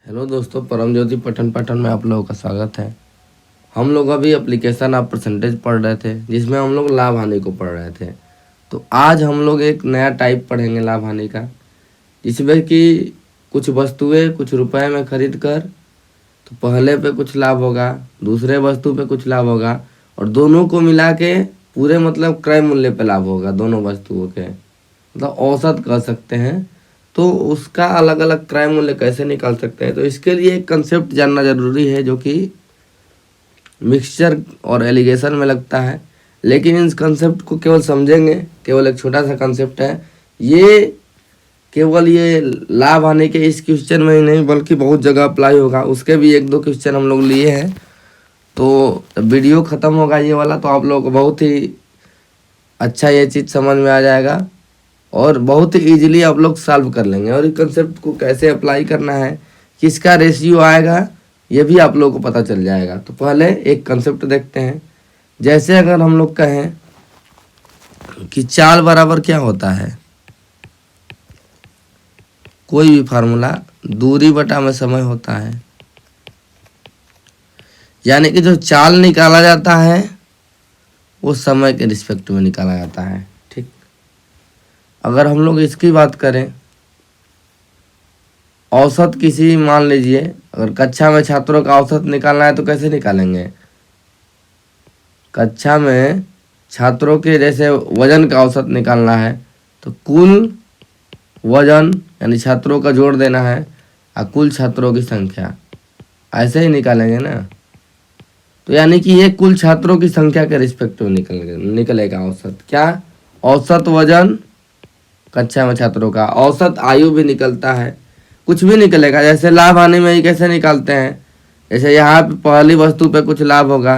Hello दोस्तों, परम ज्योति पठन पाठन में आप लोगों का स्वागत है। हम लोग अभी एप्लीकेशन ऑफ परसेंटेज पढ़ रहे थे, जिसमें हम लोग लाभ हानि को पढ़ रहे थे। तो आज हम लोग एक नया टाइप पढ़ेंगे लाभ हानि का, जिसमें कि कुछ वस्तुएं कुछ रुपए में खरीद कर तो पहले पे कुछ लाभ होगा, दूसरे वस्तु पे कुछ लाभ होगा, और दोनों को मिला के पूरे मतलब क्रय मूल्य पे लाभ होगा। दोनों वस्तुओं के मतलब औसत कह सकते हैं। तो उसका अलग अलग क्रय मूल्य कैसे निकाल सकते हैं, तो इसके लिए एक कंसेप्ट जानना जरूरी है जो कि मिक्सचर और एलिगेशन में लगता है। लेकिन इस कंसेप्ट को केवल समझेंगे, केवल एक छोटा सा कंसेप्ट है ये, केवल ये लाभ आने के इस क्वेश्चन में ही नहीं बल्कि बहुत जगह अप्लाई होगा। उसके भी एक दो क्वेश्चन हम लोग लिए हैं। तो वीडियो ख़त्म होगा ये वाला, तो आप लोग को बहुत ही अच्छा ये चीज़ समझ में आ जाएगा और बहुत ही ईजिली आप लोग सॉल्व कर लेंगे। और इस कंसेप्ट को कैसे अप्लाई करना है, किसका रेशियो आएगा, ये भी आप लोगों को पता चल जाएगा। तो पहले एक कंसेप्ट देखते हैं। जैसे अगर हम लोग कहें कि चाल बराबर क्या होता है, कोई भी फार्मूला दूरी बटा में समय होता है, यानी कि जो चाल निकाला जाता है वो समय के रिस्पेक्ट में निकाला जाता है। ठीक, अगर हम लोग इसकी बात करें, औसत किसी मान लीजिए अगर कक्षा में छात्रों का औसत निकालना है तो कैसे निकालेंगे। कक्षा में छात्रों के जैसे वजन का औसत निकालना है तो कुल वजन यानी छात्रों का जोड़ देना है और कुल छात्रों की संख्या, ऐसे ही निकालेंगे ना। तो यानी कि ये कुल छात्रों की संख्या के रिस्पेक्ट में निकलेगा औसत। क्या? औसत वजन कक्षा में छात्रों का, औसत आयु भी निकलता है, कुछ भी निकलेगा। जैसे लाभ आने में ही कैसे निकालते हैं, जैसे यहाँ पे पहली वस्तु पे कुछ लाभ होगा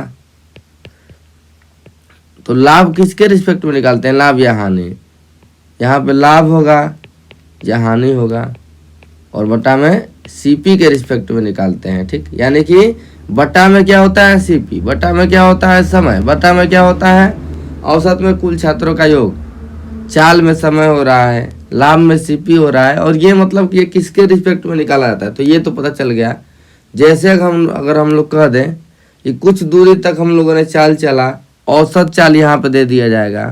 तो लाभ किसके रिस्पेक्ट में निकालते हैं, लाभ या हानि। यहाँ पे लाभ होगा या हानि होगा और बटा में सीपी के रिस्पेक्ट में निकालते हैं। ठीक, यानी कि बटा में क्या होता है सीपी, बटा में क्या होता है समय, बटा में क्या होता है औसत में कुल छात्रों का योग, चाल में समय हो रहा है, लाभ में सीपी हो रहा है। और ये मतलब कि ये किसके रिस्पेक्ट में निकाला जाता है, तो ये तो पता चल गया। जैसे अगर हम लोग कह दें कि कुछ दूरी तक हम लोगों ने चाल चला, औसत चाल यहाँ पे दे दिया जाएगा।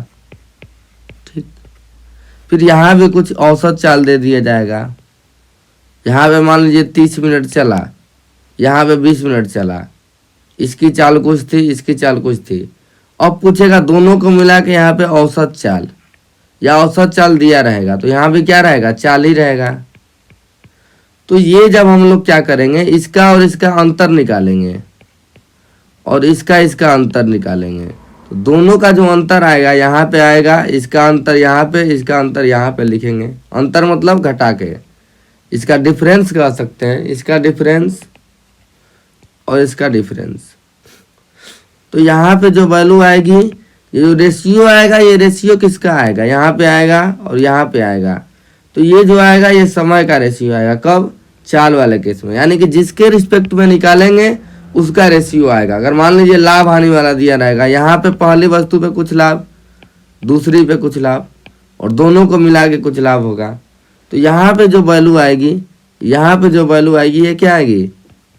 ठीक, फिर यहाँ भी कुछ औसत चाल दे दिया जाएगा। यहाँ पे मान लीजिए 30 मिनट चला, यहाँ पे 20 मिनट चला, इसकी चाल कुछ थी, इसकी चाल कुछ थी। अब पूछेगा दोनों को मिला के यहाँ पे औसत चाल या औसत चाल दिया रहेगा, तो यहाँ भी क्या रहेगा, चाल ही रहेगा। तो ये जब हम लोग क्या करेंगे, इसका और इसका अंतर निकालेंगे और इसका अंतर निकालेंगे, तो दोनों का जो अंतर आएगा यहाँ पे आएगा, इसका अंतर यहाँ पे, इसका अंतर यहाँ पे लिखेंगे। अंतर मतलब घटा के, इसका डिफरेंस कह सकते हैं, इसका डिफरेंस और इसका डिफरेंस। तो यहाँ पे जो वैल्यू आएगी, ये जो रेशियो आएगा, ये रेशियो किसका आएगा, यहाँ पे आएगा और यहाँ पे आएगा। तो ये जो आएगा ये समय का रेशियो आएगा। कब? चाल वाले केस में, यानी कि जिसके रिस्पेक्ट में निकालेंगे उसका रेशियो आएगा। अगर मान लीजिए लाभ हानि वाला दिया रहेगा, यहाँ पे पहली वस्तु पे कुछ लाभ, दूसरी पे कुछ लाभ और दोनों को मिला के कुछ लाभ होगा, तो यहाँ पे जो वैल्यू आएगी, यहाँ पे जो वैल्यू आएगी ये क्या आएगी,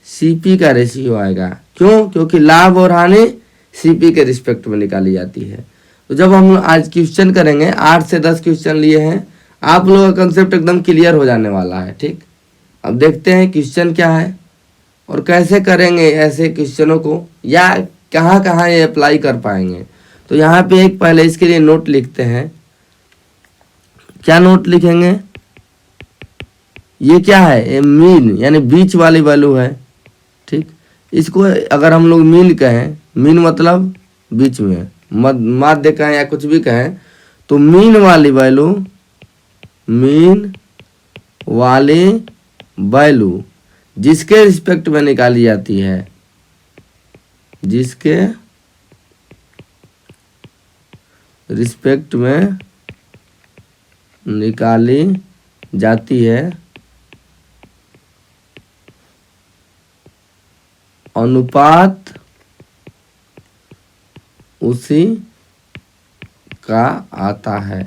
सीपी का रेशियो आएगा। क्यों? क्योंकि लाभ और हानि सीपी के रिस्पेक्ट में निकाली जाती है। तो जब हम आज क्वेश्चन करेंगे, 8 से 10 क्वेश्चन लिए हैं, आप लोगों का कंसेप्ट एकदम क्लियर हो जाने वाला है। ठीक, अब देखते हैं क्वेश्चन क्या है और कैसे करेंगे ऐसे क्वेश्चनों को, या कहाँ कहाँ ये अप्लाई कर पाएंगे। तो यहाँ पे एक पहले इसके लिए नोट लिखते हैं। क्या नोट लिखेंगे, ये क्या है, ये मीन यानी बीच वाली वैल्यू है। ठीक, इसको अगर हम लोग मीन कहें, मीन मतलब बीच में, माध्य कहें या कुछ भी कहें, तो मीन वाली वैल्यू, मीन वाली वैल्यू जिसके रिस्पेक्ट में निकाली जाती है, जिसके रिस्पेक्ट में निकाली जाती है, अनुपात उसी का आता है।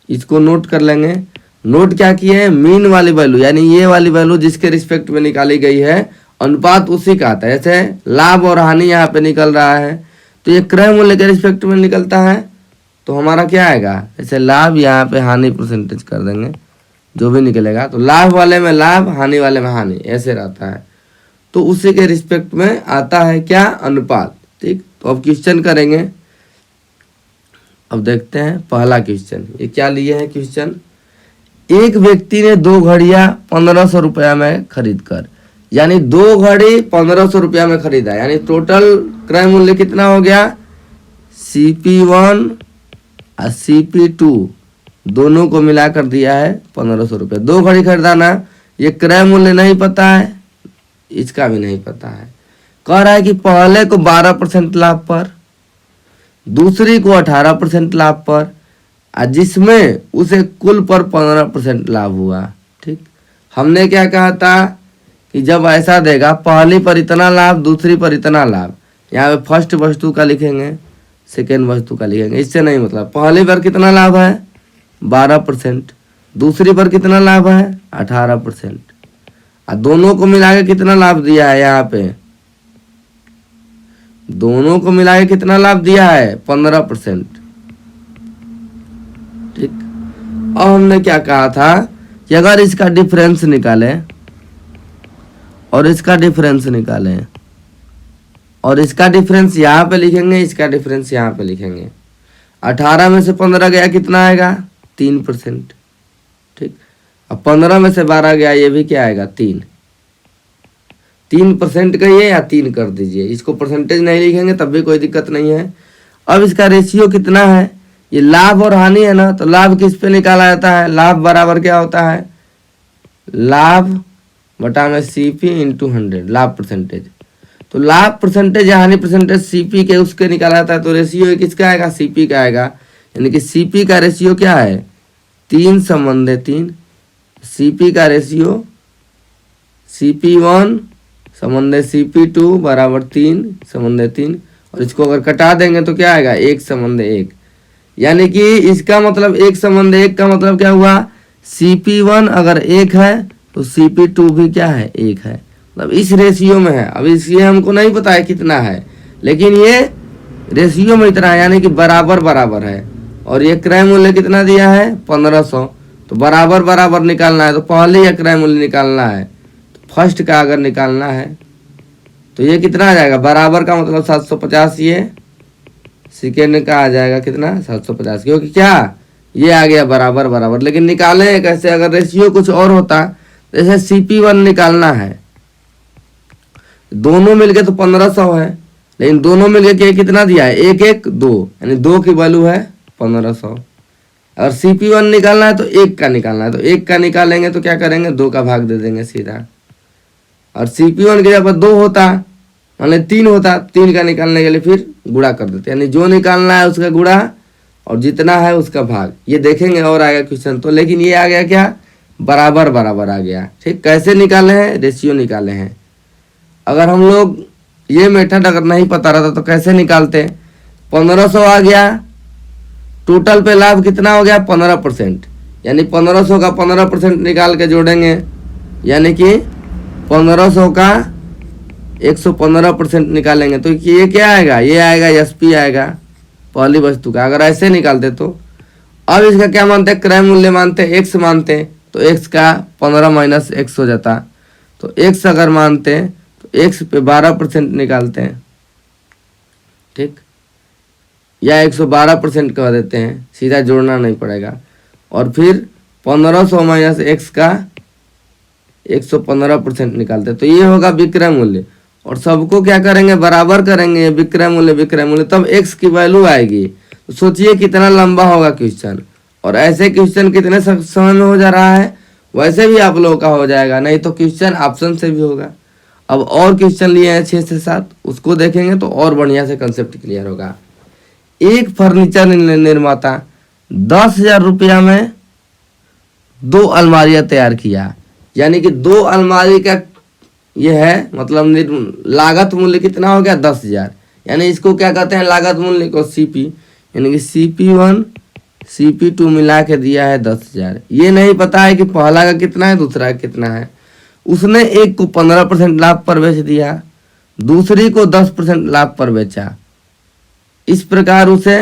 इसको नोट कर लेंगे। नोट क्या किए हैं, मीन वाली वैल्यू यानी ये वाली वैल्यू जिसके रिस्पेक्ट में निकाली गई है अनुपात उसी का आता है। जैसे लाभ और हानि यहाँ पे निकल रहा है तो ये क्रय मूल्य के रिस्पेक्ट में निकलता है, तो हमारा क्या आएगा, जैसे लाभ यहाँ पे हानि परसेंटेज कर देंगे, जो भी निकलेगा तो लाभ वाले में लाभ, हानि वाले में हानि, ऐसे रहता है। तो उसी के रिस्पेक्ट में आता है क्या, अनुपात। ठीक, तो अब क्वेश्चन करेंगे। अब देखते हैं पहला क्वेश्चन, ये क्या लिए हैं क्वेश्चन। एक व्यक्ति ने 2 घड़ियां 1500 रुपया में खरीद कर, यानी 2 घड़ी 1500 रुपया में खरीदा, यानी टोटल क्रय मूल्य कितना हो गया, CP1 और CP2 दोनों को मिलाकर दिया है 1500 रुपये। 2 घड़ी खरीदाना, ये क्रय मूल्य नहीं पता है, इसका भी नहीं पता है। कह रहा है कि पहले को 12% लाभ पर, दूसरी को 18% लाभ पर, जिसमें उसे कुल पर 15% लाभ हुआ। ठीक, हमने क्या कहा था कि जब ऐसा देगा पहली पर इतना लाभ, दूसरी पर इतना लाभ, यहाँ पे फर्स्ट वस्तु का लिखेंगे, सेकेंड वस्तु का लिखेंगे, इससे नहीं मतलब। पहली पर कितना लाभ है 12%, दूसरी पर कितना लाभ है 18%, और दोनों को मिला के कितना लाभ दिया है, यहाँ पे दोनों को मिला के कितना लाभ दिया है 15%। ठीक, अब हमने क्या कहा था कि अगर इसका डिफरेंस निकालें और इसका डिफरेंस निकालें और इसका डिफरेंस यहाँ पे लिखेंगे, इसका डिफरेंस यहाँ पे लिखेंगे, 18 में से 15 गया कितना आएगा 3%। ठीक, अब 15 में से 12 गया, ये भी क्या आएगा 3% कहिए या 3 कर दीजिए, इसको परसेंटेज नहीं लिखेंगे तब भी कोई दिक्कत नहीं है। अब इसका रेशियो कितना है, ये लाभ और हानि है ना, तो लाभ किस पे निकाला जाता है, लाभ बराबर क्या होता है, लाभ बटा में CP इंटू 100, लाभ परसेंटेज। तो लाभ परसेंटेज या हानि परसेंटेज CP के उसके निकाला जाता है, तो रेशियो किसका आएगा, CP का आएगा। यानी कि CP का रेशियो क्या है 3:3, CP का रेशियो CP1 = CP2 बराबर 3:3, और इसको अगर कटा देंगे तो क्या आएगा 1:1। यानी कि इसका मतलब 1:1 का मतलब क्या हुआ, CP1 अगर 1 है तो CP2 भी क्या है 1 है, मतलब इस रेशियो में है। अब इसलिए हमको नहीं पता है कितना है, लेकिन ये रेशियो में इतना है, यानी कि बराबर बराबर है। और ये क्रय मूल्य कितना दिया है 1500, तो बराबर बराबर निकालना है, तो पहले ये क्रय मूल्य निकालना है, तो फर्स्ट का अगर निकालना है तो ये कितना आ जाएगा, बराबर का मतलब 750, ये सेकेंड का आ जाएगा कितना 750, क्योंकि क्या ये आ गया बराबर बराबर। लेकिन निकालें कैसे, अगर रेशियो कुछ और होता, जैसे CP1 निकालना है, दोनों मिलके तो 1500 है, लेकिन दोनों मिलके कितना दिया है 1 1 2, यानी 2 की वैल्यू है 1500। अगर CP1 निकालना है तो 1 का निकालना है, तो 1 का निकालेंगे तो क्या करेंगे 2 का भाग दे देंगे सीधा। और CP1 के जब 2 होता मान 3 होता, 3 का निकालने के लिए फिर गुणा कर देते, यानी जो निकालना है उसका गुणा और जितना है उसका भाग। ये देखेंगे और आएगा क्वेश्चन तो, लेकिन ये आ गया क्या बराबर बराबर आ गया। ठीक, कैसे निकाले हैं, रेशियो निकाले हैं। अगर हम लोग ये मेथड अगर नहीं पता रहता तो कैसे निकालते, 1500 आ गया, टोटल पे लाभ कितना हो गया 15%, यानी 1500 का 15% निकाल के जोड़ेंगे, यानी कि 1500 का 115% निकालेंगे तो ये क्या आएगा, ये आएगा SP आएगा पहली वस्तु का। अगर ऐसे निकालते तो अब इसका क्या मानते हैं, क्रय मूल्य मानते हैं, x मानते हैं, तो x का 15 - x हो जाता, तो x अगर मानते हैं तो x पे 12% निकालते हैं। ठीक, या 112% कह देते हैं, सीधा जोड़ना नहीं पड़ेगा। और फिर 1500 - x का 115% निकालते हैं, तो ये होगा विक्रय मूल्य। और सबको क्या करेंगे बराबर करेंगे, विक्रय मूल्य, तब x की वैल्यू आएगी। तो सोचिए कितना लंबा होगा क्वेश्चन, और ऐसे क्वेश्चन कितने समय में हो जा रहा है, वैसे भी आप लोगों का हो जाएगा, नहीं तो क्वेश्चन ऑप्शन से भी होगा। अब और क्वेश्चन लिए हैं 6 से 7, उसको देखेंगे तो और बढ़िया से कंसेप्ट क्लियर होगा। एक फर्नीचर निर्माता 10,000 रुपया में 2 अलमारियां तैयार किया, यानी कि 2 अलमारी का ये है, मतलब लागत मूल्य कितना हो गया 10,000, यानी इसको क्या कहते हैं लागत मूल्य को CP, यानी कि CP1 CP2 मिला के दिया है 10,000। ये नहीं पता है कि पहला का कितना है दूसरा का कितना है। उसने एक को 15% लाभ पर बेच दिया, दूसरी को 10% लाभ पर बेचा। इस प्रकार उसे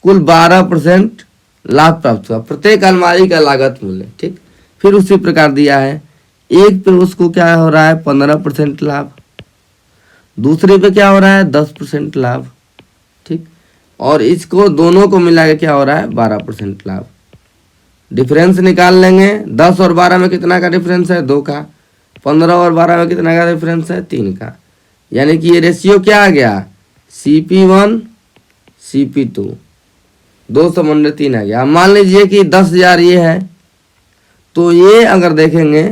कुल 12% लाभ प्राप्त हुआ। प्रत्येक अलमारी का लागत मूल्य, ठीक। फिर उसी प्रकार दिया है, एक पे उसको क्या हो रहा है 15% लाभ, दूसरे पे क्या हो रहा है 10% लाभ, ठीक। और इसको दोनों को मिला के क्या हो रहा है 12% लाभ। डिफरेंस निकाल लेंगे। 10 और 12 में कितना का डिफरेंस है 2 का, 15 और 12 में कितना का डिफरेंस है 3 का। यानी कि ये रेशियो क्या आ गया CP1 CP2 2/3 आ गया। मान लीजिए कि 10,000 ये है, तो ये अगर देखेंगे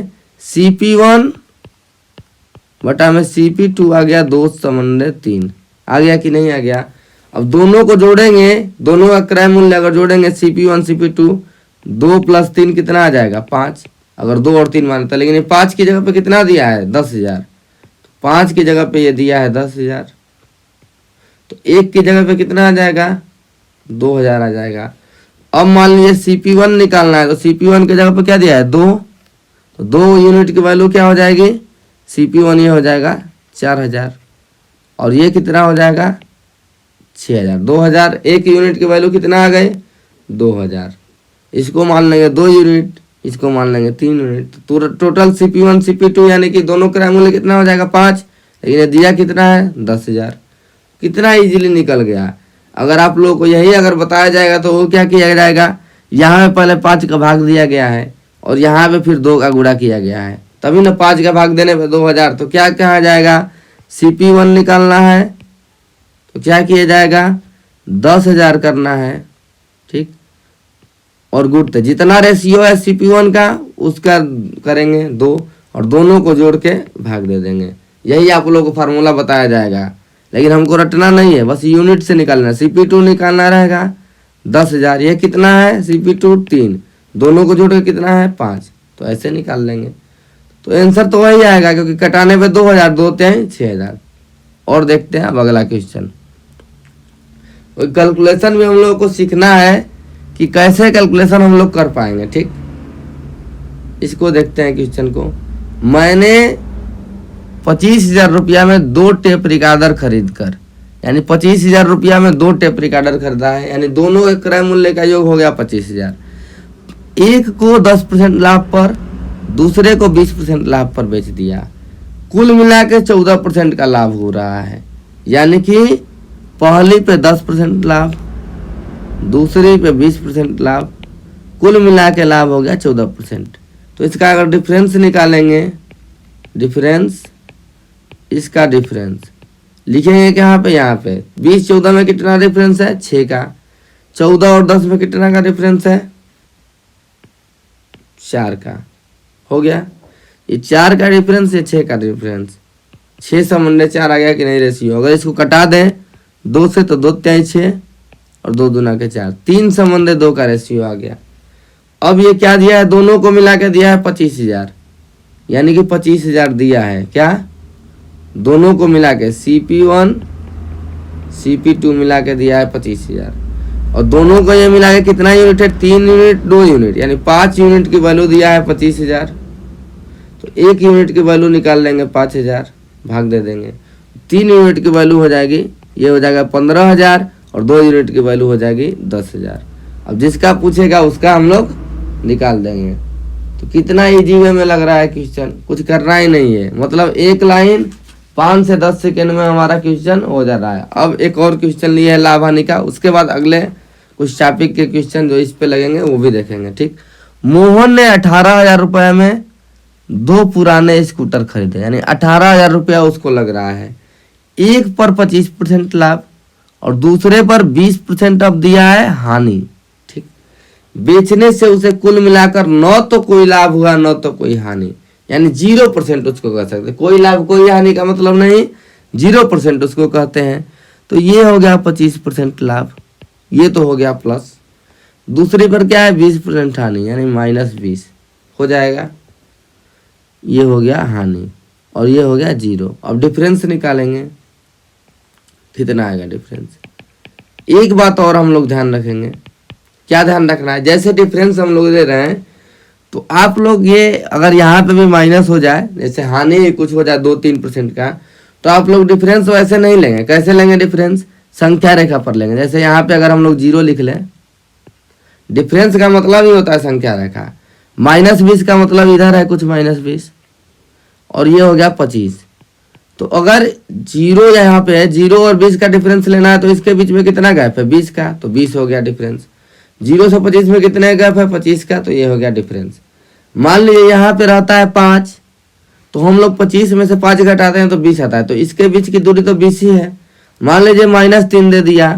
CP1 बटा में CP2 आ गया 2/3 आ गया कि नहीं आ गया। अब दोनों को जोड़ेंगे, दोनों का क्रय मूल्य अगर जोड़ेंगे CP1 CP2 2 + 3 कितना आ जाएगा 5। अगर 2 और 3 मानता, लेकिन ये 5 की जगह पे कितना दिया है 10,000, 5 की जगह पे ये दिया है 10,000, तो 1 की जगह पे कितना आ जाएगा 2,000 आ जाएगा। अब मान लीजिए CP1 निकालना है, तो CP1 की जगह पे क्या दिया है 2, तो 2 यूनिट की वैल्यू क्या हो जाएगी CP1 ये हो जाएगा 4,000 और ये कितना हो जाएगा 6,000। 2,000 एक यूनिट की वैल्यू कितना आ गए 2,000। इसको मान लेंगे 2 यूनिट, इसको मान लेंगे 3 यूनिट, तो टोटल CP1 CP2 यानी कि दोनों क्रय मूल्य कितना हो जाएगा 5, लेकिन ये दिया कितना है 10,000। कितना इजीली निकल गया। अगर आप लोगों को यही अगर बताया जाएगा तो वो क्या किया जाएगा, यहाँ पे पहले 5 का भाग दिया गया है और यहाँ पे फिर 2 का गुणा किया गया है, तभी ना 5 का भाग देने पे 2,000। तो क्या कहा जाएगा CP1 निकालना है तो क्या किया जाएगा 10,000 करना है, ठीक। और गुणते जितना रेशियो है CP1 का उसका करेंगे 2 और दोनों को जोड़ के भाग दे देंगे। यही आप लोगों को फार्मूला बताया जाएगा, लेकिन हमको रटना नहीं है, बस यूनिट से निकालना है। CP2 निकालना रहेगा 10,000, ये कितना है CP2 3, दोनों को जोड़ के कितना है 5, तो ऐसे निकाल लेंगे। तो आंसर तो वही आएगा क्योंकि कटाने पे 2,000 2 × 6,000। और देखते हैं अब अगला क्वेश्चन। कैलकुलेशन भी हम लोगों को सीखना है कि कैसे कैलकुलेशन हम लोग कर पाएंगे, ठीक। इसको देखते हैं क्वेश्चन को। मैंने 25,000 रुपया में 2 टेप रिकॉर्डर खरीद कर, यानी 25,000 रुपया में 2 टेप रिकॉर्डर खरीदा है, यानी दोनों के क्रय मूल्य का योग हो गया 25,000। एक को 10% लाभ पर, दूसरे को 20% लाभ पर बेच दिया। कुल मिला के 14% का लाभ हो रहा है, यानी कि पहली पे 10% लाभ, दूसरे पे 20% लाभ, कुल मिला के लाभ हो गया 14%। तो इसका अगर डिफरेंस निकालेंगे, डिफरेंस, इसका डिफरेंस लिखेंगे कहाँ पे, यहाँ पे 20-14 में कितना डिफरेंस है 6 का, 14 और 10 में कितना का डिफरेंस है 4 का, हो गया। ये 4 का डिफरेंस, ये 6 का डिफरेंस, 6/4 आ गया कि नहीं रेशियो। अगर इसको कटा दें 2 से तो 2 × 6 और 2 दूना के 4, 3/2 का रेशियो आ गया। अब ये क्या दिया है, दोनों को मिला के दिया है 25,000, यानी कि 25,000 दिया है क्या, दोनों को मिला के CP1 CP2 मिला के दिया है 25,000 और दोनों को ये मिला के कितना यूनिट है 3 यूनिट 2 यूनिट, यानी 5 यूनिट की वैल्यू दिया है 25,000। तो 1 यूनिट की वैल्यू निकाल लेंगे 5,000, भाग दे देंगे, 3 यूनिट की वैल्यू हो जाएगी, ये हो जाएगा 15,000 और 2 यूनिट की वैल्यू हो जाएगी 10,000। अब जिसका पूछेगा उसका हम लोग निकाल देंगे। तो कितना इजी वे में लग रहा है क्वेश्चन, कुछ करना ही नहीं है, मतलब एक लाइन 5 से 10 सेकेंड में हमारा क्वेश्चन हो जा रहा है। अब एक और क्वेश्चन लिए है लाभ हानि का, उसके बाद अगले कुछ टॉपिक के क्वेश्चन जो इस पे लगेंगे वो भी देखेंगे, ठीक। मोहन ने 18,000 रुपये में 2 पुराने स्कूटर खरीदे, यानी 18,000 रुपया उसको लग रहा है। एक पर 25% लाभ और दूसरे पर 20% अब दिया है हानि, ठीक। बेचने से उसे कुल मिलाकर न तो कोई लाभ हुआ न तो कोई हानि, यानी 0% उसको कह सकते, कोई लाभ कोई हानि का मतलब नहीं, 0% उसको कहते हैं। तो ये हो गया 25% लाभ, ये तो हो गया प्लस, दूसरी पर क्या है 20% हानि, यानी -20 हो जाएगा, ये हो गया हानि और ये हो गया 0। अब डिफरेंस निकालेंगे, कितना आएगा डिफरेंस। एक बात और हम लोग ध्यान रखेंगे, क्या ध्यान रखना है, जैसे डिफरेंस हम लोग ले रहे हैं तो आप लोग ये अगर यहाँ पे भी माइनस हो जाए, जैसे हानि कुछ हो जाए 2-3% का, तो आप लोग डिफरेंस वैसे नहीं लेंगे। कैसे लेंगे डिफरेंस? संख्या रेखा पर लेंगे। जैसे यहाँ पे अगर हम लोग 0 लिख लें, डिफरेंस का मतलब ही होता है संख्या रेखा। -20 का मतलब इधर है कुछ -20 और ये हो गया 25। तो अगर 0 यहाँ पे है, 0 और 20 का डिफरेंस लेना है तो इसके बीच में कितना गैप है? 20 का, तो 20 हो गया डिफरेंस। 0 से 25 में कितने गैप है? 25 का, तो ये हो गया डिफरेंस। मान लीजिए यहाँ पे रहता है 5, तो हम लोग 25 में से 5 घटाते हैं तो 20 आता है, तो इसके बीच की दूरी तो 20 ही है। मान लीजिए -3 दे दिया,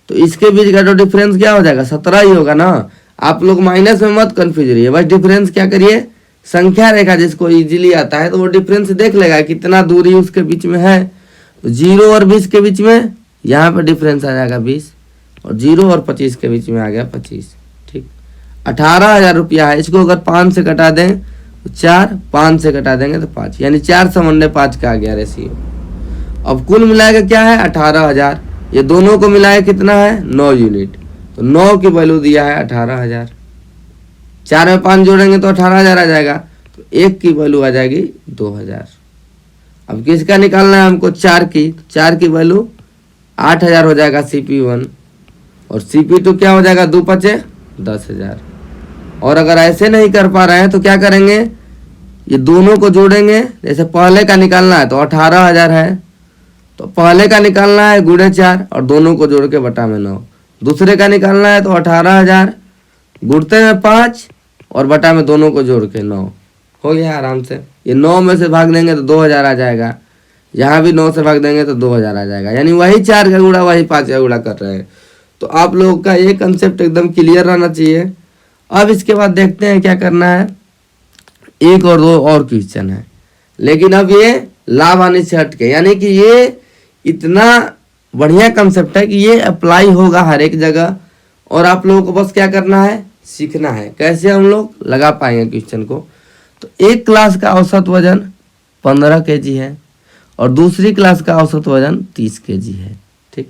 तो इसके बीच का तो डिफरेंस क्या हो जाएगा? 17 ही होगा ना। आप लोग माइनस में मत कंफ्यूज रहिए, बस डिफरेंस क्या करिए, संख्या रेखा जिसको इजीली आता है तो वो डिफरेंस देख लेगा कितना दूरी उसके बीच में है। तो 0 और 20 के बीच में यहाँ पे डिफरेंस आ जाएगा 20, और 0 और 25 के बीच में आ गया 25। ठीक, 18,000 रुपया है। इसको अगर 5 से घटा दें तो 4, 5 से घटा देंगे तो 5, यानी 4/5 का आ गया रेशियो। अब कुल मिलाएगा क्या है? 18,000। ये दोनों को मिलाए कितना है? 9 यूनिट। तो 9 की वैल्यू दिया है 18,000। 4 में 5 जोड़ेंगे तो 18,000 आ जाएगा, तो 1 की वैल्यू आ जाएगी 2,000। अब किसका निकालना है हमको? 4 की। 4 की वैल्यू 8,000 हो जाएगा CP1, और CP2 क्या हो जाएगा? 2 5 10,000। और अगर ऐसे नहीं कर पा रहे हैं तो क्या करेंगे, ये दोनों को जोड़ेंगे। जैसे पहले का निकालना है तो 18,000 है, तो पहले का निकालना है गुणे 4 और दोनों को जोड़ के बटा में 9। दूसरे का निकालना है तो 18,000 गुणते में 5 और बटा में दोनों को जोड़ के 9। हो गया आराम से। ये 9 में से भाग देंगे तो 2,000 आ जाएगा, यहाँ भी 9 से भाग देंगे तो 2,000 आ जाएगा, यानी वही 4 का गुणा वही 5 का गुणा कर रहे हैं। तो आप लोगों का ये कंसेप्ट एकदम क्लियर रहना चाहिए। अब इसके बाद देखते हैं क्या करना है। 1 और 2 और क्वेश्चन है, लेकिन अब ये लाभ हानि से हट के, यानी कि ये इतना बढ़िया कंसेप्ट है कि ये अप्लाई होगा हर एक जगह, और आप लोगों को बस क्या करना है, सीखना है कैसे हम लोग लगा पाएंगे क्वेश्चन को। तो एक क्लास का औसत वजन 15 kg है और दूसरी क्लास का औसत वजन 30 kg है। ठीक,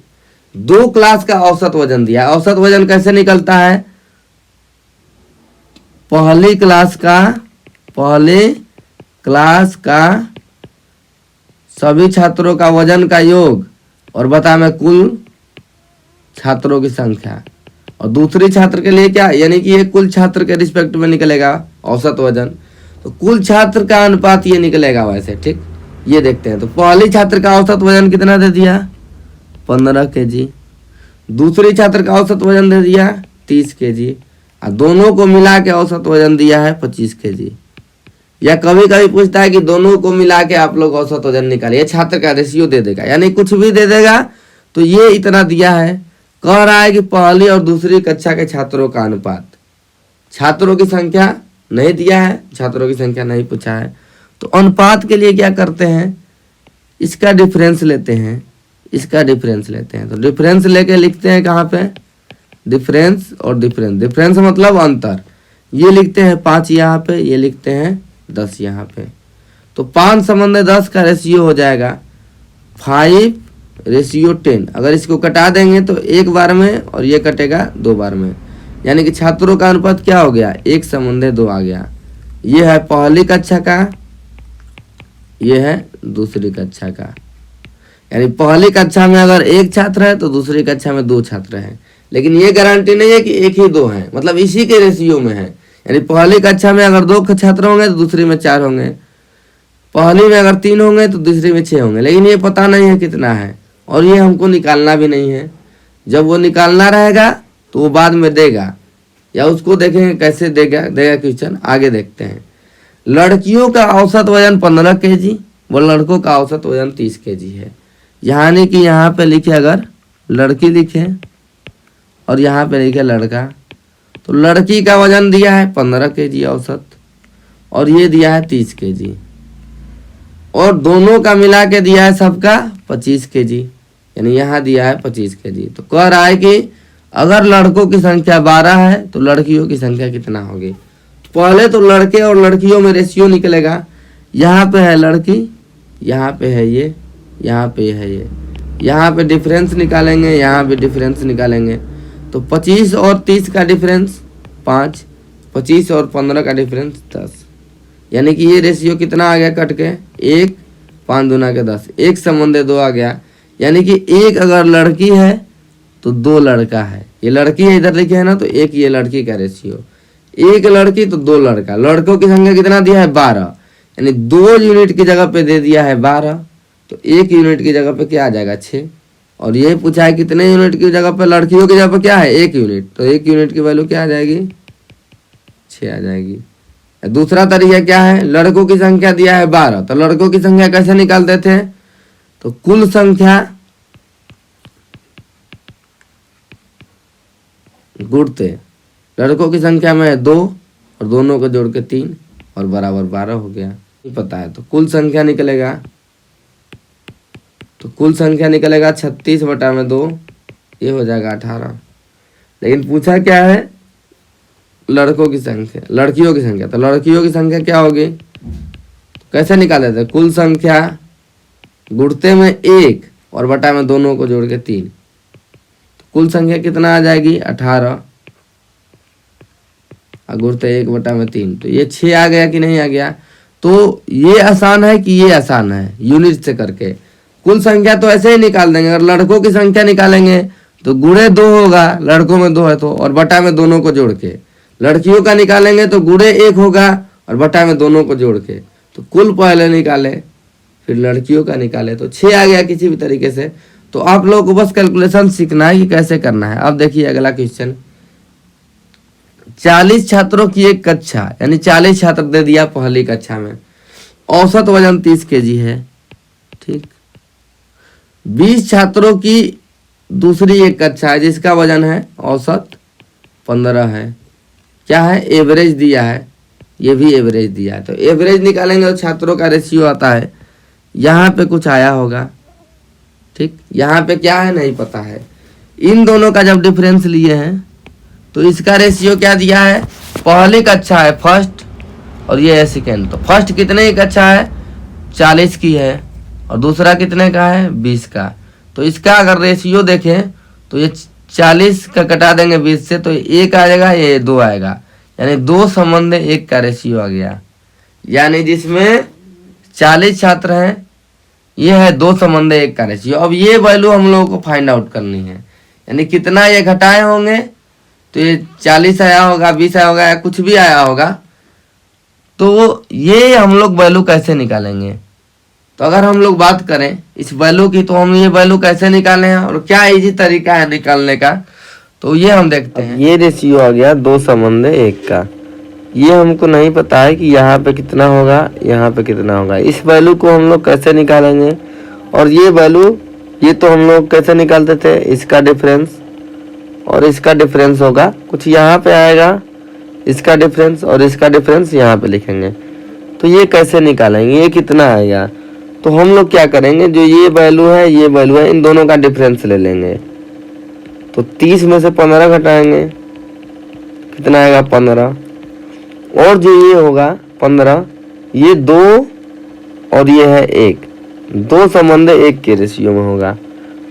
2 क्लास का औसत वजन दिया है। औसत वजन कैसे निकलता है? पहली क्लास का सभी छात्रों का वजन का योग और बता मैं कुल छात्रों की संख्या, और दूसरी छात्र के लिए क्या, यानी कि ये कुल छात्र के रिस्पेक्ट में निकलेगा औसत वजन, तो कुल छात्र का अनुपात ये निकलेगा वैसे। ठीक, ये देखते हैं। तो पहली छात्र का औसत वजन कितना दे दिया? 15 kg। दूसरी छात्र का औसत वजन दे दिया 30 kg, और दोनों को मिला के औसत वजन दिया है 25 kg। या कभी कभी पूछता है कि दोनों को मिला के आप लोग औसत वजन निकालिए, छात्र का रेशियो दे देगा, यानी कुछ भी दे देगा। तो ये इतना दिया है, कह रहा है कि पहली और दूसरी कक्षा के छात्रों का अनुपात। छात्रों की संख्या नहीं दिया है, छात्रों की संख्या नहीं पूछा है, तो अनुपात के लिए क्या करते हैं, इसका डिफरेंस लेते हैं, इसका डिफरेंस लेते हैं। तो डिफरेंस लेके लिखते हैं कहाँ पे, डिफरेंस और डिफरेंस। डिफरेंस मतलब अंतर। ये लिखते हैं 5 यहाँ पे, ये लिखते हैं 10 यहाँ पे। तो 5/10 का रेशियो हो जाएगा 5:10। अगर इसको कटा देंगे तो 1 बार में, और ये कटेगा 2 बार में, यानी कि छात्रों का अनुपात क्या हो गया, 1/2 आ गया। ये है पहली कक्षा का, ये है दूसरी कक्षा का। यानी पहली कक्षा में अगर 1 छात्र है तो दूसरी कक्षा में 2 छात्र हैं, लेकिन ये गारंटी नहीं है कि 1 ही 2 हैं, मतलब इसी के रेशियो में है। यानी पहली कक्षा में अगर 2 छात्र होंगे तो दूसरी में 4 होंगे, पहली में अगर 3 होंगे तो दूसरी में 6 होंगे, लेकिन ये पता नहीं है कितना है, और ये हमको निकालना भी नहीं है। जब वो निकालना रहेगा तो वो बाद में देगा, या उसको देखेंगे कैसे देगा क्वेश्चन, आगे देखते हैं। लड़कियों का औसत वजन 15 kg व लड़कों का औसत वजन 30 kg है। यानी कि यहाँ पे लिखे अगर लड़की लिखे और यहाँ पे लिखे लड़का, तो लड़की का वजन दिया है 15 kg औसत, और ये दिया है 30 kg, और दोनों का मिला के दिया है सबका 25 kg, यानी यहाँ दिया है 25 kg। तो कह रहा है कि अगर लड़कों की संख्या 12 है तो लड़कियों की संख्या कितना होगी। पहले तो लड़के और लड़कियों में रेशियो निकलेगा। यहाँ पे है लड़की, यहाँ पे है ये, यहाँ पे है ये, यहाँ पे डिफरेंस निकालेंगे, यहाँ पे डिफरेंस निकालेंगे। तो 25 और 30 का डिफरेंस 5, 25 और 15 का डिफरेंस 10, यानी कि ये रेशियो कितना आ गया कट के 1, 5 दूना के 10, 1 संबंध 2 आ गया। यानी कि एक अगर लड़की है तो 2 लड़का है, ये लड़की है इधर लिखे है ना, तो एक ये लड़की का रेशियो, एक लड़की तो 2 लड़का, लड़कों की संख्या कितना दिया है 12, यानी 2 यूनिट की जगह पे दे दिया है 12, तो 1 यूनिट की जगह पे क्या आ जाएगा 6। और ये पूछा है कितने यूनिट की जगह पे, लड़कियों की जगह पे क्या है 1 यूनिट, तो 1 यूनिट की वैल्यू क्या आ जाएगी 6 आ जाएगी। दूसरा तरीका क्या है, लड़कों की संख्या दिया है 12, तो लड़कों की संख्या कैसे निकालते थे, तो कुल संख्या गुणते लड़कों की संख्या में 2 और दोनों को जोड़ के 3 और बराबर 12 हो गया, नहीं पता है तो कुल संख्या निकलेगा, तो कुल संख्या निकलेगा 36/2, ये हो जाएगा 18। लेकिन पूछा क्या है लड़कों की संख्या, लड़कियों की संख्या, तो लड़कियों की संख्या क्या होगी, कैसे निकाले थे, कुल संख्या गुणते में 1 और बटा में दोनों को जोड़ के 3, तो कुल संख्या कितना आ जाएगी 18 और गुणते 1/3, तो ये 6 आ गया कि नहीं आ गया। तो ये आसान है कि ये आसान है यूनिट से करके, कुल संख्या तो ऐसे ही निकाल देंगे, अगर लड़कों की संख्या निकालेंगे तो गुणे 2 होगा, लड़कों में 2 है तो, और बटा में दोनों को जोड़ के, लड़कियों का निकालेंगे तो गुणे 1 होगा और बटा में दोनों को जोड़ के, तो कुल पहले निकाले फिर लड़कियों का निकाले, तो 6 आ गया किसी भी तरीके से। तो आप लोगों को बस कैलकुलेशन सीखना है कि कैसे करना है। अब देखिए अगला क्वेश्चन, 40 छात्रों की एक कक्षा, यानी 40 छात्र दे दिया पहली कक्षा में, औसत वजन 30 केजी है, ठीक। 20 छात्रों की दूसरी एक कक्षा है जिसका वजन है औसत 15 है, क्या है एवरेज दिया है, ये भी एवरेज दिया है, तो एवरेज निकालेंगे तो छात्रों का रेशियो आता है, यहाँ पे कुछ आया होगा, ठीक। यहाँ पे क्या है नहीं पता है। इन दोनों का जब डिफरेंस लिए हैं तो इसका रेशियो क्या दिया है, पहली कक्षा है फर्स्ट और ये है सेकेंड, तो फर्स्ट कितने की कक्षा है 40 की है और दूसरा कितने का है 20 का, तो इसका अगर रेशियो देखें तो ये 40 का कटा देंगे 20 से तो 1 आ जाएगा, ये 2 आएगा, यानी 2 संबंध 1 का रेशियो आ गया, यानी जिसमें 40 छात्र हैं ये है 2 संबंध 1 का रेशियो। अब ये वैल्यू हम लोगों को फाइंड आउट करनी है, यानी कितना ये घटाए होंगे, तो ये 40 आया होगा, 20 आया होगा या कुछ भी आया होगा, तो ये हम लोग वैल्यू कैसे निकालेंगे। तो अगर हम लोग बात करें इस वैल्यू की, तो हम ये वैल्यू कैसे निकालें हैं और क्या इजी तरीका है निकालने का, तो ये हम देखते हैं। ये रेशियो आ गया 2 संबंध 1 का, ये हमको नहीं पता है कि यहाँ पे कितना होगा यहाँ पे कितना होगा, इस वैल्यू को हम लोग कैसे निकालेंगे। और ये वैल्यू ये तो हम लोग कैसे निकालते थे, इसका डिफरेंस और इसका डिफरेंस होगा कुछ यहाँ पे आएगा, इसका डिफरेंस और इसका डिफरेंस यहाँ पे लिखेंगे, तो ये कैसे निकालेंगे, ये कितना आएगा। तो हम लोग क्या करेंगे, जो ये वैल्यू है ये वैल्यू है, इन दोनों का डिफरेंस ले लेंगे, तो 30 में से 15 घटाएंगे कितना आएगा 15, और जो ये होगा 15, ये 2 और ये है 1, 2 संबंध 1 के रेशियो में होगा,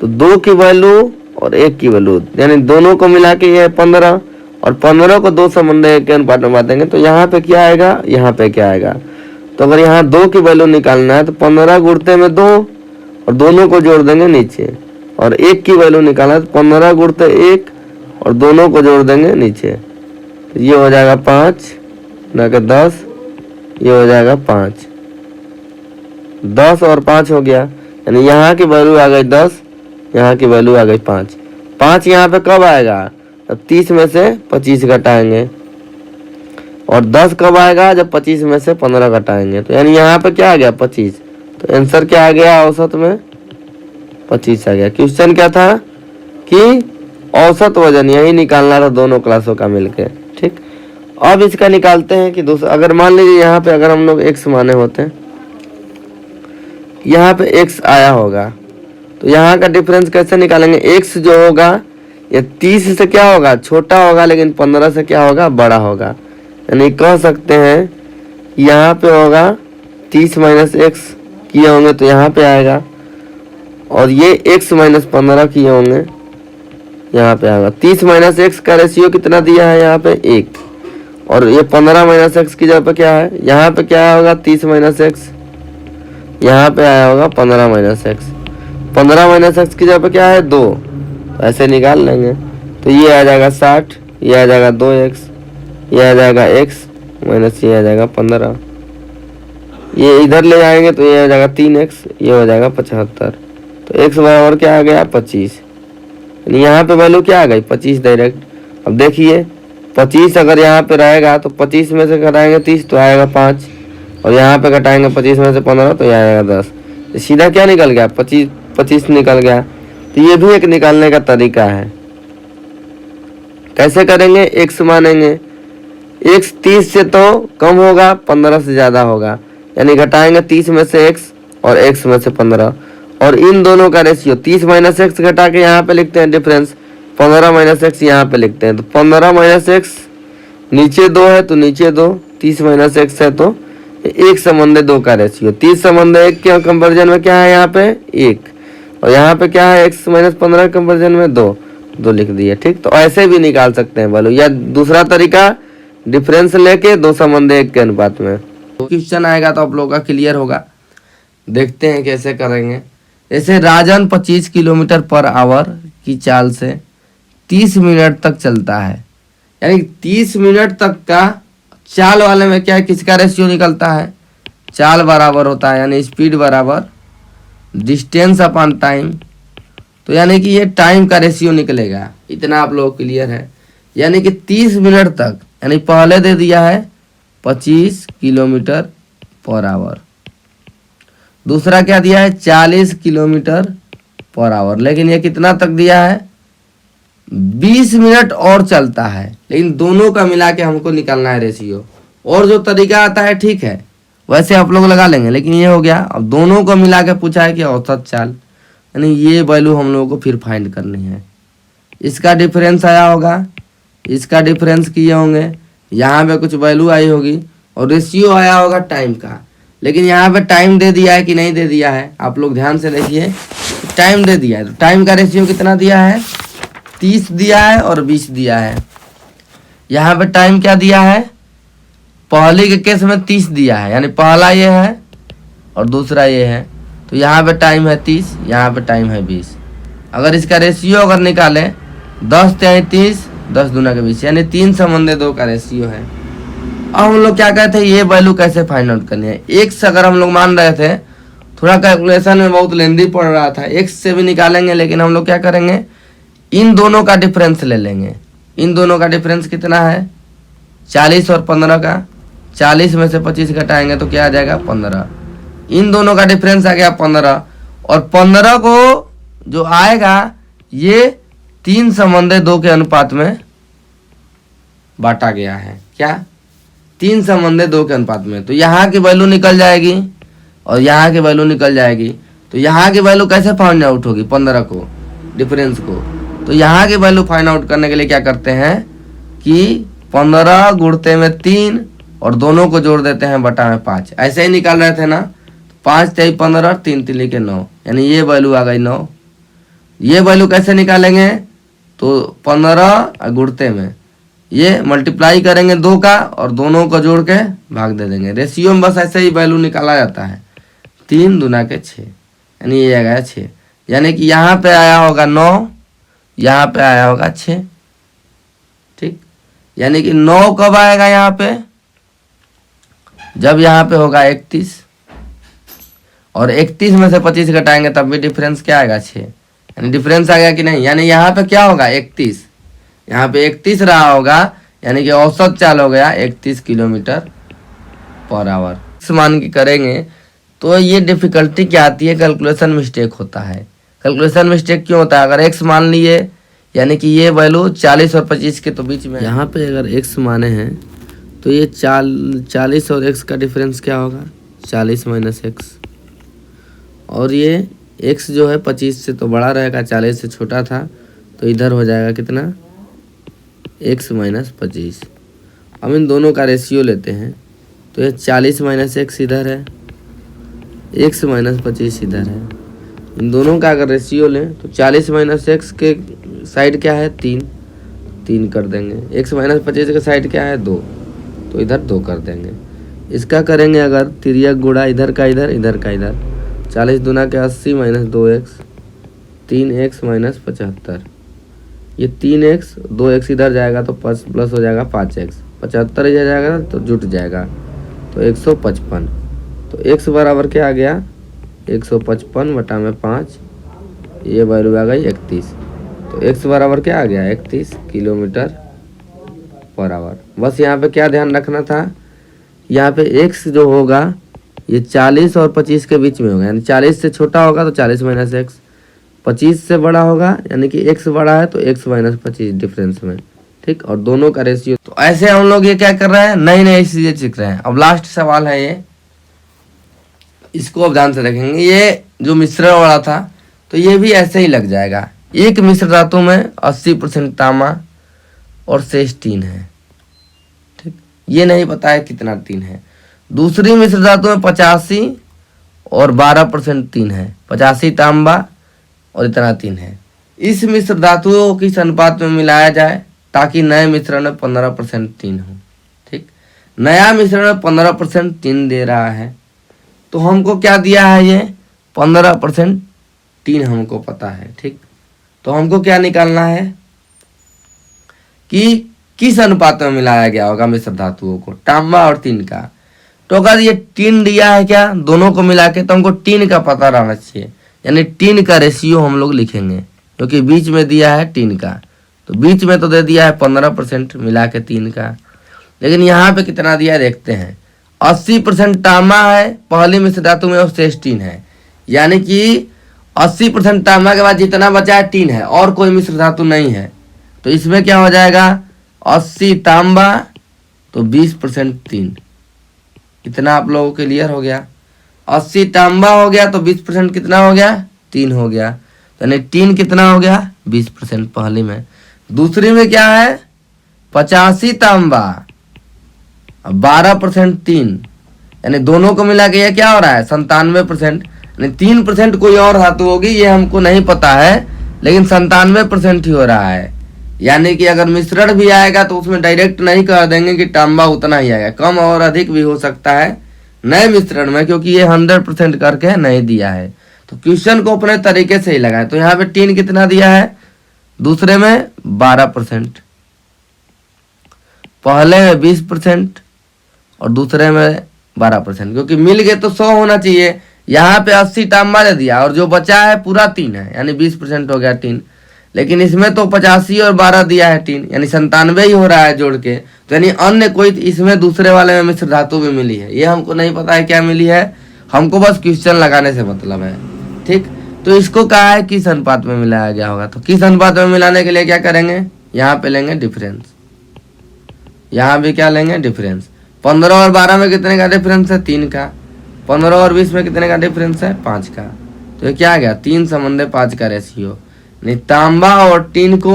तो 2 की वैल्यू और 1 की वैल्यू, यानी दोनों को मिला के ये है 15 और 15 को 2 संबंध 1 के अनुपात में बांटेंगे, तो यहाँ पे क्या आएगा यहाँ पे क्या आएगा। तो अगर यहाँ 2 की वैल्यू निकालना है तो 15 गुणते में 2 और दोनों को जोड़ देंगे नीचे, और 1 की वैल्यू निकालना है तो 15 गुणते 1 और दोनों को जोड़ देंगे नीचे, तो ये हो जाएगा 5 ना कि 10, ये हो जाएगा 5, 10 और 5 हो गया, यानी यहाँ की वैल्यू आ गई 10, यहाँ की वैल्यू आ गई 5। 5 यहाँ पे कब आएगा, अब 30 में से 25 घटाएंगे, और 10 कब आएगा जब 25 में से 15 घटाएंगे, तो यानी यहाँ पे क्या आ गया 25, तो आंसर क्या आ गया औसत में 25 आ गया। क्वेश्चन क्या था कि औसत वजन यही निकालना था दोनों क्लासों का मिलके, ठीक। अब इसका निकालते हैं कि दूसरा, अगर मान लीजिए यहाँ पे अगर हम लोग x माने होते हैं, यहाँ पे x आया होगा, तो यहाँ का डिफरेंस कैसे निकालेंगे, x जो होगा ये 30 से क्या होगा छोटा होगा, लेकिन 15 से क्या होगा बड़ा होगा, यानी कह सकते हैं यहाँ पे होगा 30 माइनस x किए होंगे तो यहाँ पे आएगा, और ये x माइनस 15 किए होंगे यहाँ पे आएगा 30 माइनस एक्स का रेशियो कितना दिया है यहाँ पे 1, और ये 15 माइनस एक्स की जगह पे क्या है, यहाँ पे क्या होगा 30 माइनस एक्स, यहाँ पे आया होगा 15 माइनस एक्स, 15 माइनस एक्स की जगह पे क्या है 2, ऐसे निकाल लेंगे तो ये आ जाएगा 60, ये आ जाएगा 2x, ये आ जाएगा x माइनस ये आ जाएगा 15, ये इधर ले जाएंगे तो ये आ जाएगा 3x, ये हो जाएगा 75, तो x बराबर क्या आ गया 25, यहाँ पे वैल्यू क्या आ गई 25 डायरेक्ट। अब देखिए 25 अगर यहाँ पे रहेगा तो 25 में से घटाएंगे 30 तो आएगा 5, और यहाँ पे घटाएंगे 25 में से 15 तो ये आएगा 10, तो सीधा क्या निकल गया 25 निकल गया। तो ये भी एक निकालने का तरीका है। कैसे करेंगे, x मानेंगे, x 30 से तो कम होगा 15 से ज़्यादा होगा, यानी घटाएंगे 30 में से x और x में से 15, और इन दोनों का रेशियो 30 माइनस एक्स घटा के यहाँ पे लिखते हैं डिफरेंस, 15 माइनस एक्स यहाँ पे लिखते हैं, तो 15 माइनस एक्स नीचे 2 है तो नीचे 2, 30 माइनस एक्स है तो 1/2 का रेशियो, 30/1 के कंपेरिजन में क्या है यहाँ पे 1, और यहाँ पे क्या है x माइनस 15 कंपेरिजन में 2 लिख दिए। ठीक, तो ऐसे भी निकाल सकते हैं वैल्यू, या दूसरा तरीका डिफरेंस लेके 2/1 के अनुपात में। तो क्वेश्चन आएगा तो आप लोगों का क्लियर होगा। देखते हैं कैसे करेंगे। जैसे राजन 25 किलोमीटर पर आवर की चाल से 30 मिनट तक चलता है, यानी 30 मिनट तक का चाल वाले में क्या है, किसका रेशियो निकलता है, चाल बराबर होता है यानी स्पीड बराबर डिस्टेंस अपॉन टाइम, तो यानी कि ये टाइम का रेशियो निकलेगा। इतना आप लोग क्लियर है, यानी कि 30 मिनट तक, यानी पहले दे दिया है 25 किलोमीटर पर आवर, दूसरा क्या दिया है 40 किलोमीटर पर आवर, लेकिन ये कितना तक दिया है 20 मिनट और चलता है, लेकिन दोनों का मिला के हमको निकालना है रेशियो। और जो तरीका आता है ठीक है वैसे आप लोग लगा लेंगे, लेकिन ये हो गया अब दोनों को मिला के पूछा है कि औसत चाल, यानी ये वैल्यू हम लोगों को फिर फाइंड करनी है। इसका डिफरेंस आया होगा, इसका डिफरेंस किए होंगे, यहाँ पे कुछ वैल्यू आई होगी, और रेशियो आया होगा टाइम का, लेकिन यहाँ पे टाइम दे दिया है कि नहीं दे दिया है, आप लोग ध्यान से देखिए, टाइम दे दिया है, तो टाइम का रेशियो कितना दिया है 30 दिया है और 20 दिया है। यहाँ पे टाइम क्या दिया है, पहले के केस में 30 दिया है, यानी पहला ये है और दूसरा ये है, तो यहाँ पे टाइम है 30, यहाँ पे टाइम है 20। अगर इसका रेशियो अगर निकालें 10 × 30, 10 दूना के 20, यानी 3/2 का रेशियो है। अब हम लोग क्या कहते हैं, ये वैल्यू कैसे फाइंड आउट करनी है। x अगर हम लोग मान रहे थे, थोड़ा कैलकुलेशन में बहुत लेंदी पड़ रहा था, x से भी निकालेंगे, लेकिन हम लोग क्या करेंगे इन दोनों का डिफरेंस ले लेंगे। इन दोनों का डिफरेंस कितना है 40 और 15 का, 40 में से 25 घटाएंगे तो क्या आ जाएगा 15, इन दोनों का डिफरेंस आ गया 15, और 15 को जो आएगा ये 3/2 के अनुपात में बांटा गया है, क्या 3/2 के अनुपात में, तो यहाँ की वैल्यू निकल जाएगी और यहाँ की वैल्यू निकल जाएगी। तो यहाँ की वैल्यू कैसे फाइंड आउट होगी 15 को, डिफरेंस को, तो यहाँ की वैल्यू फाइंड आउट करने के लिए क्या करते हैं कि 15 गुणते में 3 और दोनों को जोड़ देते हैं बटा में 5, ऐसे ही निकाल रहे थे ना, 5 × 3 = 15, 3 × 3 = 9, यानी ये वैल्यू आ गई 9। ये वैल्यू कैसे निकालेंगे, तो 15 गुणते में ये मल्टीप्लाई करेंगे 2 का और दोनों को जोड़ के भाग दे देंगे। रेशियो में बस ऐसे ही वैल्यू निकाला जाता है, 3 दूना के 6, यानी ये आ गया 6, यानी कि यहाँ पे आया होगा 9, यहाँ पे आया होगा 6। ठीक, यानी कि 9 कब आएगा यहाँ पे, जब यहाँ पे होगा 31, और 31 में से 25 घटाएंगे तब भी डिफरेंस क्या आएगा 6, यानी डिफरेंस आ गया कि नहीं, यानी यहाँ पे क्या होगा 31, यहाँ पे 31 रहा होगा, यानी कि औसत चाल हो गया 31 किलोमीटर पर आवर। इस मान की करेंगे तो ये डिफिकल्टी क्या आती है, कैलकुलेशन मिस्टेक होता है। कैलकुलेशन मिस्टेक क्यों होता है, अगर x मान लिए यानी कि ये वैल्यू 40 और 25 के तो बीच में, यहाँ पे अगर x माने हैं तो ये 40 और x का डिफरेंस क्या होगा 40 माइनस x, और ये x जो है 25 से तो बड़ा रहेगा, 40 से छोटा था, तो इधर हो जाएगा कितना x माइनस 25। हम इन दोनों का रेशियो लेते हैं तो ये 40 माइनस x इधर है, x माइनस 25 इधर है। इन दोनों का अगर रेशियो लें तो 40 माइनस x के साइड क्या है 3, 3 कर देंगे। x माइनस 25 का साइड क्या है 2, तो इधर 2 कर देंगे। इसका करेंगे अगर तिर्यक गुणा इधर का इधर, इधर का इधर, 40 दूना के 80 माइनस 2x, 3x माइनस 75। ये 3x 2x इधर जाएगा तो प्लस हो जाएगा 5x, 75 इधर जाएगा तो जुट जाएगा तो 155। तो x बराबर क्या आ गया 155 बटा में 5, ये वैल्यू आ गई 31। तो x बराबर क्या आ गया 31 किलोमीटर पर आवर। बस यहाँ पे क्या ध्यान रखना था, यहाँ पे x जो होगा ये 40 और 25 के बीच में होगा, यानी 40 से छोटा होगा तो 40 माइनस एक्स, 25 से बड़ा होगा यानी कि x बड़ा है तो x माइनस 25 डिफरेंस में, ठीक। और दोनों का रेशियो। तो ऐसे हम लोग ये क्या कर रहे हैं, नई नई चीजें सीख रहे हैं। अब लास्ट सवाल है ये, इसको अब ध्यान से रखेंगे। ये जो मिश्रण वाला था तो ये भी ऐसे ही लग जाएगा। एक मिश्र धातु में 80% तांबा और शेष 3 है, ठीक। ये नहीं पता है कितना 3 है। दूसरी मिश्र धातु में 85 और 12% 3 है, 85 तांबा और इतना 3 है। इस मिश्र धातुओं की अनुपात में मिलाया जाए ताकि नए मिश्रण में 15% 3 हो, ठीक। नया मिश्रण में 15% 3 दे रहा है, तो हमको क्या दिया है ये 15% 3 हमको पता है, ठीक। तो हमको क्या निकालना है कि किस अनुपात में मिलाया गया होगा मिश्र धातुओं को, तांबा और 3 का। तो अगर ये 3 दिया है क्या दोनों को मिला के, तो हमको 3 का पता रहना चाहिए, यानी 3 का रेशियो हम लोग लिखेंगे, क्योंकि बीच में दिया है 3 का, तो बीच में तो दे दिया है 15% मिला के 3 का। लेकिन यहाँ पे कितना दिया देखते हैं, 80% तांबा है पहली मिश्र धातु में और शेष 3 है, यानी कि 80% तांबा के बाद जितना बचा है 3 है और कोई मिश्र धातु नहीं है। तो इसमें क्या हो जाएगा 80 तांबा तो 20% 3। कितना आप लोगों के क्लियर हो गया, 80 तांबा हो गया तो 20% कितना हो गया 3 हो गया, यानी 3 कितना हो गया 20% पहली में। दूसरी में क्या है 85 तांबा 12% 3, यानी दोनों को मिला के ये क्या हो रहा है 97%, यानी 3% कोई और धातु होगी, ये हमको नहीं पता है, लेकिन 97% ही हो रहा है। यानी कि अगर मिश्रण भी आएगा तो उसमें डायरेक्ट नहीं कर देंगे कि तांबा उतना ही आएगा, कम और अधिक भी हो सकता है नए मिश्रण में, क्योंकि ये 100% करके नहीं दिया है। तो क्वेश्चन को अपने तरीके से ही लगाए। तो यहाँ पे 3 कितना दिया है, दूसरे में 12%, पहले में 20% और दूसरे में 12%, क्योंकि मिल गए तो 100 होना चाहिए। यहाँ पे 80 तांबा दे दिया और जो बचा है पूरा 3 है, यानी 20% हो गया 3। लेकिन इसमें तो 85 और 12 दिया है 3, यानी 97 ही हो रहा है जोड़ के। तो यानी अन्य कोई इसमें दूसरे वाले में मिश्र धातु भी मिली है, ये हमको नहीं पता है क्या मिली है, हमको बस क्वेश्चन लगाने से मतलब है, ठीक। तो इसको कहा है किस अनुपात में मिलाया गया होगा। तो किस अनुपात में मिलाने के लिए क्या करेंगे, यहाँ पे लेंगे डिफरेंस, यहाँ भी क्या लेंगे डिफरेंस। 15 और 12 में कितने का डिफरेंस है 3 का, 15 और 20 में कितने का डिफरेंस है 5 का। तो ये क्या आ गया 3:5 का रेशियो, नहीं तांबा और 3 को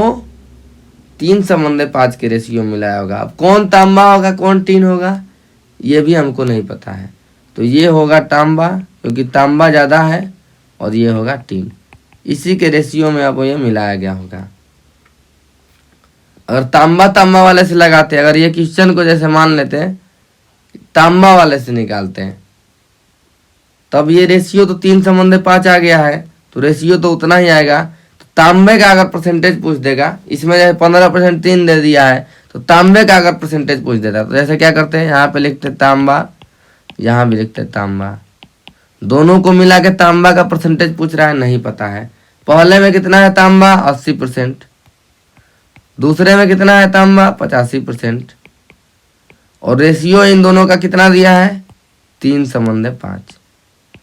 3:5 के रेशियो मिलाया होगा। अब कौन तांबा होगा कौन 3 होगा ये भी हमको नहीं पता है। तो ये होगा तांबा क्योंकि तांबा ज़्यादा है, और ये होगा 3, इसी के रेशियो में अब ये मिलाया गया होगा। अगर तांबा वाले से लगाते, अगर ये क्वेश्चन को जैसे मान लेते हैं तांबा वाले से निकालते हैं, तब ये रेशियो तो 3:5 आ गया है, तो रेशियो तो उतना ही आएगा। तो तांबे का अगर परसेंटेज पूछ देगा, इसमें जैसे 15% 3 दे दिया है, तो तांबे का अगर परसेंटेज पूछ देता तो जैसे क्या करते हैं, यहाँ पे लिखते तांबा, यहाँ भी लिखते तांबा, दोनों को मिला के तांबा का परसेंटेज पूछ रहा है, नहीं पता है। पहले में कितना है तांबा 80%, दूसरे में कितना है तांबा 85%, और रेशियो इन दोनों का कितना दिया है 3:5,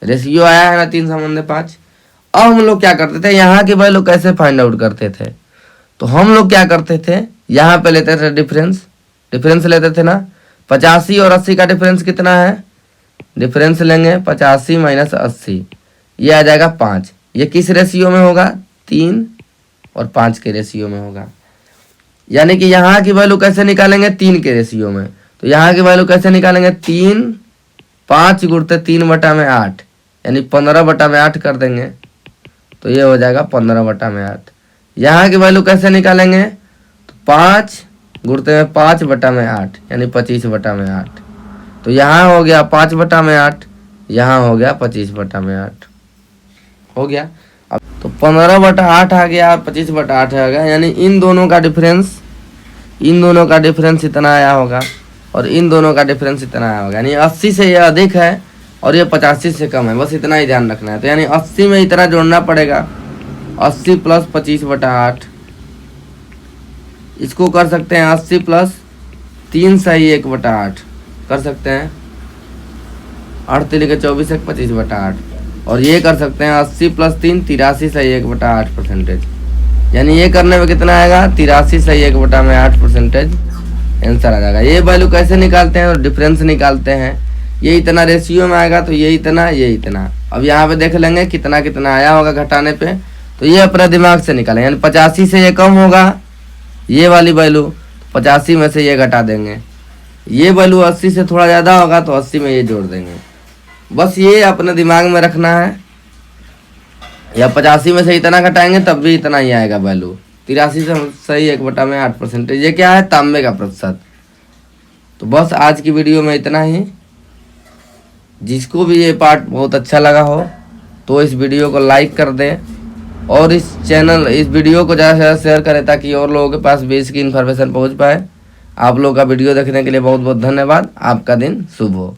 रेशियो आया है ना 3:5। अब हम लोग क्या करते थे, यहाँ की वैल्यू कैसे फाइंड आउट करते थे, तो हम लोग क्या करते थे, यहाँ पे लेते थे डिफरेंस लेते थे ना। 85 और 80 का डिफरेंस कितना है, डिफरेंस लेंगे 85 माइनस 80, ये आ जाएगा 5। ये किस रेशियो में होगा 3 और 5 के रेशियो में होगा। यानी कि यहाँ की वैल्यू कैसे निकालेंगे 3 के रेशियो में। तो यहाँ की वैल्यू कैसे निकालेंगे 3, 5 गुणते 3/8, यानी 15/8 कर देंगे, तो ये हो जाएगा 15/8। यहाँ की वैल्यू कैसे निकालेंगे, तो 5 गुणते में 5 बटा में 8 यानी 25 बटा में 8। तो यहाँ हो गया 5 बटा में 8, यहाँ हो गया 25 बटा में 8 हो गया। अब तो 15 बटा 8 आ गया और 25 बटा 8 आ गया, यानी इन दोनों का डिफरेंस इतना आया होगा और इन दोनों का डिफरेंस इतना आया होगा, यानी 80 से ये अधिक है और ये 85 से कम है, बस इतना ही ध्यान रखना है। तो यानी 80 में इतना जोड़ना पड़ेगा, 80 प्लस 25 बटा 8, इसको कर सकते हैं 80 प्लस 3 सही 1 बटा 8 कर सकते हैं, 8 लिखे 24 1 25 बटा 8, और ये कर सकते हैं 80 प्लस 3 83 सही 1 बटा 8%, यानी ये करने में कितना आएगा 83 सही 1 बटा में 8% आंसर आ जाएगा। ये वैल्यू कैसे निकालते हैं, और डिफरेंस निकालते हैं, ये इतना रेशियो में आएगा तो ये इतना। अब यहाँ पे देख लेंगे कितना कितना आया होगा घटाने पे, तो ये अपने दिमाग से निकालें, यानी 85 से ये कम होगा ये वाली वैल्यू, 85 में से ये घटा देंगे, ये वैल्यू 80 से थोड़ा ज़्यादा होगा तो 80 में ये जोड़ देंगे, बस ये अपने दिमाग में रखना है। या 85 में से इतना घटाएंगे तब भी इतना ही आएगा वैल्यू, 83 से सही 1 बटा में 8%, ये क्या है तांबे का प्रतिशत। तो बस आज की वीडियो में इतना ही। जिसको भी ये पार्ट बहुत अच्छा लगा हो तो इस वीडियो को लाइक कर दें और इस वीडियो को ज़्यादा से ज़्यादा शेयर करें ताकि और लोगों के पास भी इसकी इन्फॉर्मेशन पहुंच पाए। आप लोगों का वीडियो देखने के लिए बहुत बहुत धन्यवाद। आपका दिन शुभ हो।